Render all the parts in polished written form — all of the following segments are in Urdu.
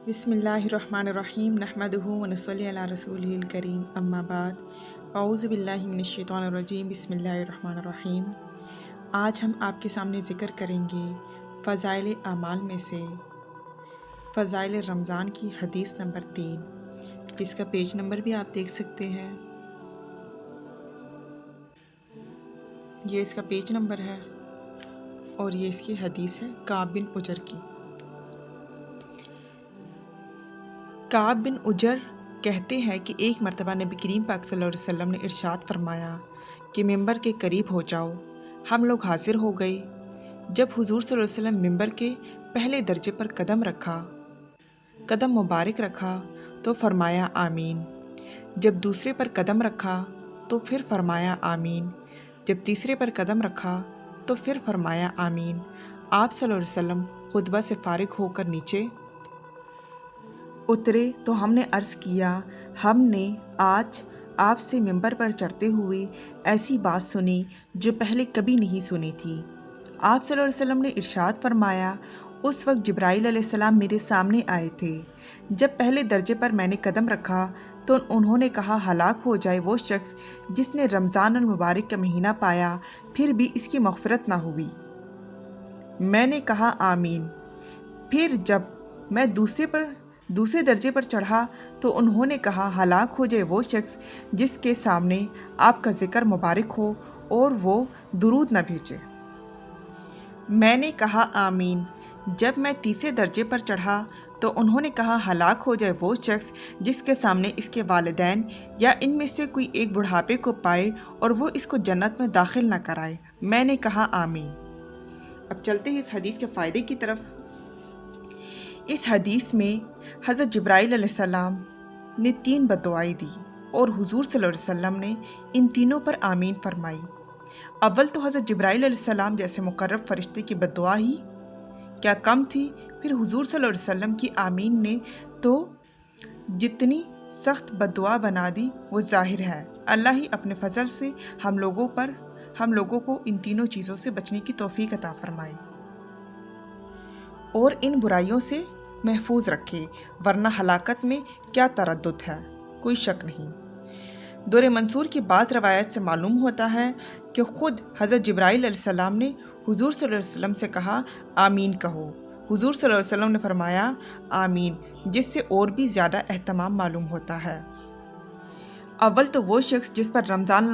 بسم اللہ الرحمن الرحیم نحمدہ ونصلی علی رسولہ الکریم اما بعد اعوذ باللہ من الشیطان الرجیم بسم اللہ الرحمن الرحیم۔ آج ہم آپ کے سامنے ذکر کریں گے فضائل اعمال میں سے فضائل رمضان کی حدیث نمبر 3، جس کا پیج نمبر بھی آپ دیکھ سکتے ہیں۔ یہ اس کا پیج نمبر ہے اور یہ اس کی حدیث ہے کعب بن عجر کی۔ کعب بن عجر کہتے ہیں کہ ایک مرتبہ نبی کریم پاک صلی اللہ علیہ وسلم نے ارشاد فرمایا کہ ممبر کے قریب ہو جاؤ۔ ہم لوگ حاضر ہو گئے۔ جب حضور صلی اللہ علیہ وسلم ممبر کے پہلے درجے پر قدم مبارک رکھا تو فرمایا آمین۔ جب دوسرے پر قدم رکھا تو پھر فرمایا آمین۔ جب تیسرے پر قدم رکھا تو پھر فرمایا آمین۔ آپ صلی اللہ علیہ وسلم خطبہ سے فارغ ہو کر نیچے اترے تو ہم نے عرض کیا، ہم نے آج آپ سے ممبر پر چڑھتے ہوئے ایسی بات سنی جو پہلے کبھی نہیں سنی تھی۔ آپ صلی اللہ علیہ وسلم نے ارشاد فرمایا، اس وقت جبرائیل علیہ السلام میرے سامنے آئے تھے۔ جب پہلے درجے پر میں نے قدم رکھا تو انہوں نے کہا، ہلاک ہو جائے وہ شخص جس نے رمضان المبارک کا مہینہ پایا پھر بھی اس کی مغفرت نہ ہوئی۔ میں نے کہا آمین۔ پھر جب میں دوسرے درجے پر چڑھا تو انہوں نے کہا، ہلاک ہو جائے وہ شخص جس کے سامنے آپ کا ذکر مبارک ہو اور وہ درود نہ بھیجے۔ میں نے کہا آمین۔ جب میں تیسرے درجے پر چڑھا تو انہوں نے کہا، ہلاک ہو جائے وہ شخص جس کے سامنے اس کے والدین یا ان میں سے کوئی ایک بڑھاپے کو پائے اور وہ اس کو جنت میں داخل نہ کرائے۔ میں نے کہا آمین۔ اب چلتے ہیں اس حدیث کے فائدے کی طرف۔ اس حدیث میں حضرت جبرائیل علیہ السلام نے 3 بددعائیں دی اور حضور صلی اللہ علیہ وسلم نے ان تینوں پر آمین فرمائی۔ اول تو حضرت جبرائیل علیہ السلام جیسے مقرب فرشتے کی بددعا ہی کیا کم تھی، پھر حضور صلی اللہ علیہ وسلم کی آمین نے تو جتنی سخت بددعا بنا دی وہ ظاہر ہے۔ اللہ ہی اپنے فضل سے ہم لوگوں کو ان تینوں چیزوں سے بچنے کی توفیق عطا فرمائے اور ان برائیوں سے محفوظ رکھے، ورنہ ہلاکت میں کیا تردد ہے، کوئی شک نہیں۔ دور منصور کی بعض روایت سے معلوم ہوتا ہے کہ خود حضرت جبرائیل علیہ السلام نے حضور صلی اللہ علیہ وسلم سے کہا، آمین کہو۔ حضور صلی اللہ علیہ وسلم نے فرمایا آمین، جس سے اور بھی زیادہ اہتمام معلوم ہوتا ہے۔ اول تو وہ شخص جس پر رمضان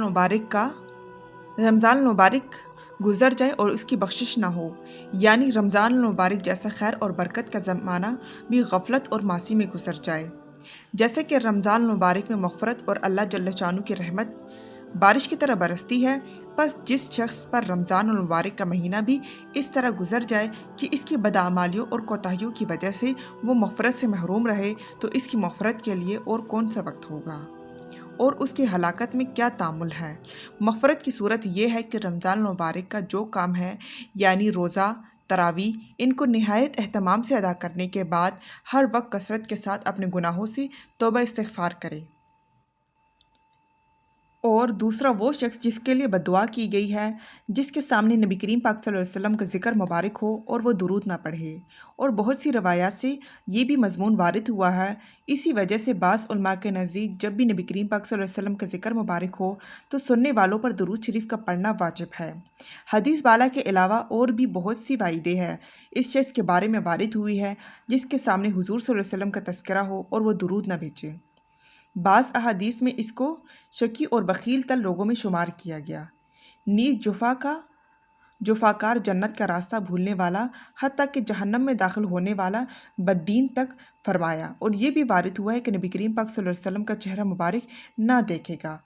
المبارک گزر جائے اور اس کی بخشش نہ ہو، یعنی رمضان المبارک جیسا خیر اور برکت کا زمانہ بھی غفلت اور معاصی میں گزر جائے۔ جیسے کہ رمضان المبارک میں مغفرت اور اللہ جل شانہ کی رحمت بارش کی طرح برستی ہے، پس جس شخص پر رمضان المبارک کا مہینہ بھی اس طرح گزر جائے کہ اس کی بداعمالیوں اور کوتاہیوں کی وجہ سے وہ مغفرت سے محروم رہے، تو اس کی مغفرت کے لیے اور کون سا وقت ہوگا اور اس کی ہلاکت میں کیا تعامل ہے۔ مغفرت کی صورت یہ ہے کہ رمضان المبارک کا جو کام ہے، یعنی روزہ، تراویح، ان کو نہایت اہتمام سے ادا کرنے کے بعد ہر وقت کثرت کے ساتھ اپنے گناہوں سے توبہ استغفار کرے۔ اور دوسرا وہ شخص جس کے لیے بددعا کی گئی ہے، جس کے سامنے نبی کریم پاک صلی اللہ علیہ وسلم کا ذکر مبارک ہو اور وہ درود نہ پڑھے۔ اور بہت سی روایات سے یہ بھی مضمون وارد ہوا ہے۔ اسی وجہ سے بعض علماء کے نزدیک جب بھی نبی کریم پاک صلی اللہ علیہ وسلم کا ذکر مبارک ہو تو سننے والوں پر درود شریف کا پڑھنا واجب ہے۔ حدیث بالا کے علاوہ اور بھی بہت سی وعیدیں ہیں اس شخص کے بارے میں وارد ہوئی ہے جس کے سامنے حضور صلی اللہ علیہ وسلم کا تذکرہ ہو اور وہ درود نہ بھیجے۔ بعض احادیث میں اس کو شقی اور بخیل تر لوگوں میں شمار کیا گیا، نیز جفاکار، جنت کا راستہ بھولنے والا، حتیٰ کہ جہنم میں داخل ہونے والا بددین تک فرمایا۔ اور یہ بھی وارد ہوا ہے کہ نبی کریم پاک صلی اللہ علیہ وسلم کا چہرہ مبارک نہ دیکھے گا۔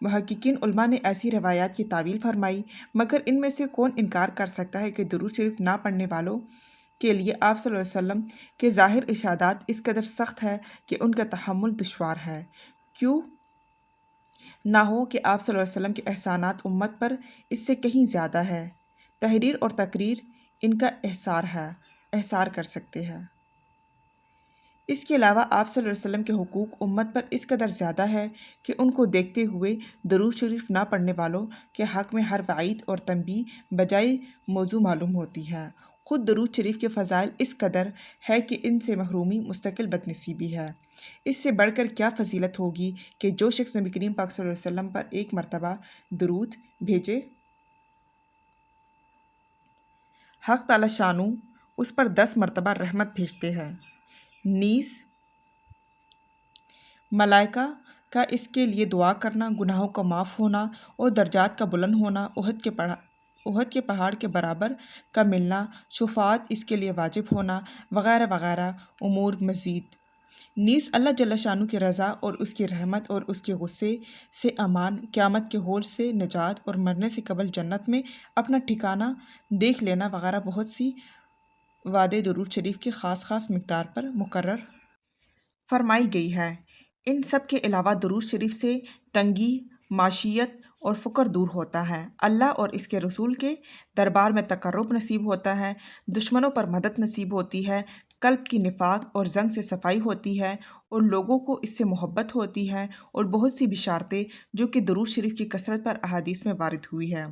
محققین علماء نے ایسی روایات کی تعویل فرمائی، مگر ان میں سے کون انکار کر سکتا ہے کہ درود شریف نہ پڑھنے والوں کے لیے آپ صلی اللہ علیہ وسلم کے ظاہر ارشادات اس قدر سخت ہے کہ ان کا تحمل دشوار ہے۔ کیوں نہ ہو کہ آپ صلی اللہ علیہ وسلم کے احسانات امت پر اس سے کہیں زیادہ ہے، تحریر اور تقریر ان کا احصار کر سکتے ہیں۔ اس کے علاوہ آپ صلی اللہ علیہ وسلم کے حقوق امت پر اس قدر زیادہ ہے کہ ان کو دیکھتے ہوئے درود شریف نہ پڑھنے والوں کے حق میں ہر وعید اور تنبیہ بجائے موضوع معلوم ہوتی ہے۔ خود درود شریف کے فضائل اس قدر ہے کہ ان سے محرومی مستقل بدنصیبی ہے۔ اس سے بڑھ کر کیا فضیلت ہوگی کہ جو شخص نبی کریم پاک صلی اللہ علیہ وسلم پر ایک مرتبہ درود بھیجے، حق تعالی شانو اس پر 10 مرتبہ رحمت بھیجتے ہیں۔ نیز ملائکہ کا اس کے لیے دعا کرنا، گناہوں کا معاف ہونا اور درجات کا بلند ہونا، احد کے پہاڑ کے برابر کا ملنا، شفاعت اس کے لیے واجب ہونا، وغیرہ وغیرہ امور مزید۔ نیز اللہ جل شانہ کی رضا اور اس کی رحمت اور اس کے غصے سے امان، قیامت کے ہول سے نجات اور مرنے سے قبل جنت میں اپنا ٹھکانہ دیکھ لینا وغیرہ بہت سی وعدے درود شریف کی خاص خاص مقدار پر مقرر فرمائی گئی ہے۔ ان سب کے علاوہ درود شریف سے تنگی، معیشت اور فقر دور ہوتا ہے، اللہ اور اس کے رسول کے دربار میں تقرب نصیب ہوتا ہے، دشمنوں پر مدد نصیب ہوتی ہے، قلب کی نفاق اور زنگ سے صفائی ہوتی ہے اور لوگوں کو اس سے محبت ہوتی ہے، اور بہت سی بشارتیں جو کہ درود شریف کی کثرت پر احادیث میں وارد ہوئی ہے۔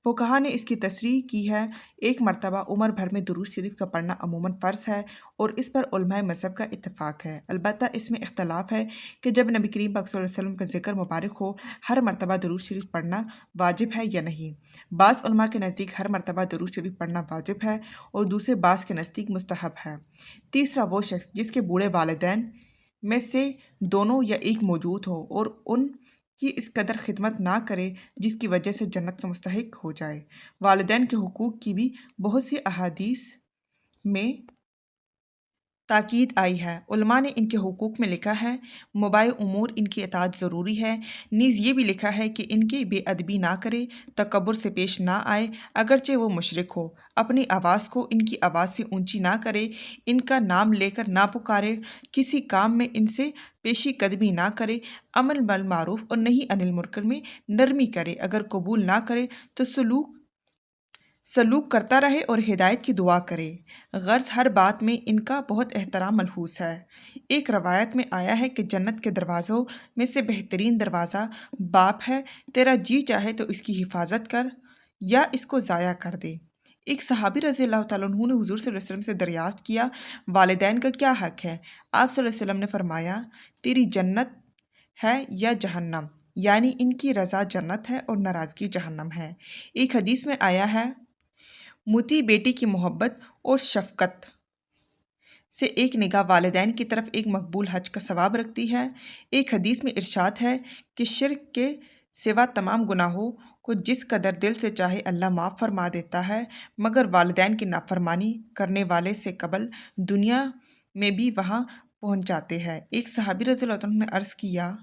فقہا نے اس کی تصریح کی ہے، ایک مرتبہ عمر بھر میں درود شریف کا پڑھنا عموماً فرض ہے اور اس پر علماء مذہب کا اتفاق ہے۔ البتہ اس میں اختلاف ہے کہ جب نبی کریم پاک صلی اللہ علیہ وسلم کا ذکر مبارک ہو، ہر مرتبہ درود شریف پڑھنا واجب ہے یا نہیں۔ بعض علماء کے نزدیک ہر مرتبہ درود شریف پڑھنا واجب ہے اور دوسرے بعض کے نزدیک مستحب ہے۔ تیسرا، وہ شخص جس کے بوڑھے والدین میں سے دونوں یا ایک موجود ہو اور ان کی اس قدر خدمت نہ کرے جس کی وجہ سے جنت کا مستحق ہو جائے۔ والدین کے حقوق کی بھی بہت سی احادیث میں تاکید آئی ہے۔ علماء نے ان کے حقوق میں لکھا ہے، مباح امور ان کی اطاعت ضروری ہے۔ نیز یہ بھی لکھا ہے کہ ان کی بے ادبی نہ کرے، تکبر سے پیش نہ آئے اگرچہ وہ مشرک ہو، اپنی آواز کو ان کی آواز سے اونچی نہ کرے، ان کا نام لے کر نہ پکارے، کسی کام میں ان سے پیشی قدمی نہ کرے، امر بالمعروف اور نہی عن المنکر میں نرمی کرے، اگر قبول نہ کرے تو سلوک کرتا رہے اور ہدایت کی دعا کرے۔ غرض ہر بات میں ان کا بہت احترام ملحوظ ہے۔ ایک روایت میں آیا ہے کہ جنت کے دروازوں میں سے بہترین دروازہ باپ ہے، تیرا جی چاہے تو اس کی حفاظت کر یا اس کو ضائع کر دے۔ ایک صحابی رضی اللہ تعالیٰ عنہ نے حضور صلی اللہ علیہ وسلم سے دریافت کیا، والدین کا کیا حق ہے؟ آپ صلی اللہ علیہ وسلم نے فرمایا، تیری جنت ہے یا جہنم، یعنی ان کی رضا جنت ہے اور ناراضگی جہنم ہے۔ ایک حدیث میں آیا ہے، مطیع بیٹی کی محبت اور شفقت سے ایک نگاہ والدین کی طرف ایک مقبول حج کا ثواب رکھتی ہے۔ ایک حدیث میں ارشاد ہے کہ شرک کے سوا تمام گناہوں کو جس قدر دل سے چاہے اللہ معاف فرما دیتا ہے، مگر والدین کی نافرمانی کرنے والے سے قبل دنیا میں بھی وہاں پہنچ جاتے ہیں۔ ایک صحابی رضی اللہ عنہ نے عرض کیا،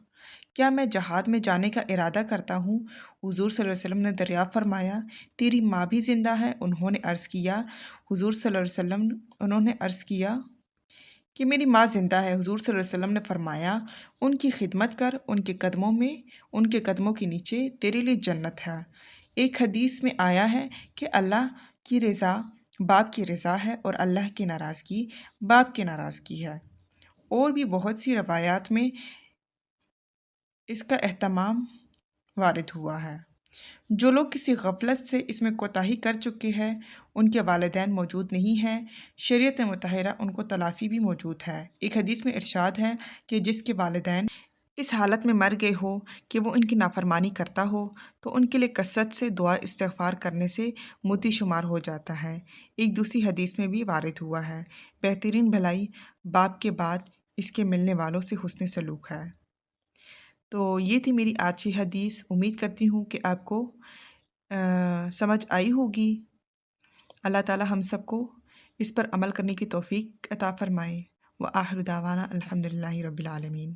کیا میں جہاد میں جانے کا ارادہ کرتا ہوں؟ حضور صلی اللہ علیہ وسلم نے دریافت فرمایا، تیری ماں بھی زندہ ہے؟ انہوں نے عرض کیا، حضور صلی اللہ علیہ وسلم انہوں نے عرض کیا کہ میری ماں زندہ ہے۔ حضور صلی اللہ علیہ وسلم نے فرمایا، ان کی خدمت کر، ان کے قدموں کے نیچے تیرے لیے جنت ہے۔ ایک حدیث میں آیا ہے کہ اللہ کی رضا باپ کی رضا ہے اور اللہ کی ناراضگی باپ کی ناراضگی ہے۔ اور بھی بہت سی روایات میں اس کا اہتمام وارد ہوا ہے۔ جو لوگ کسی غفلت سے اس میں کوتاہی کر چکے ہیں، ان کے والدین موجود نہیں ہیں، شریعت مطہرہ ان کو تلافی بھی موجود ہے۔ ایک حدیث میں ارشاد ہے کہ جس کے والدین اس حالت میں مر گئے ہو کہ وہ ان کی نافرمانی کرتا ہو تو ان کے لیے کثرت سے دعا استغفار کرنے سے مطیع شمار ہو جاتا ہے۔ ایک دوسری حدیث میں بھی وارد ہوا ہے، بہترین بھلائی باپ کے بعد اس کے ملنے والوں سے حسن سلوک ہے۔ تو یہ تھی میری آج کی حدیث، امید کرتی ہوں کہ آپ کو سمجھ آئی ہوگی۔ اللہ تعالی ہم سب کو اس پر عمل کرنے کی توفیق عطا فرمائے۔ وآخر دعوانا الحمدللہ رب العالمین۔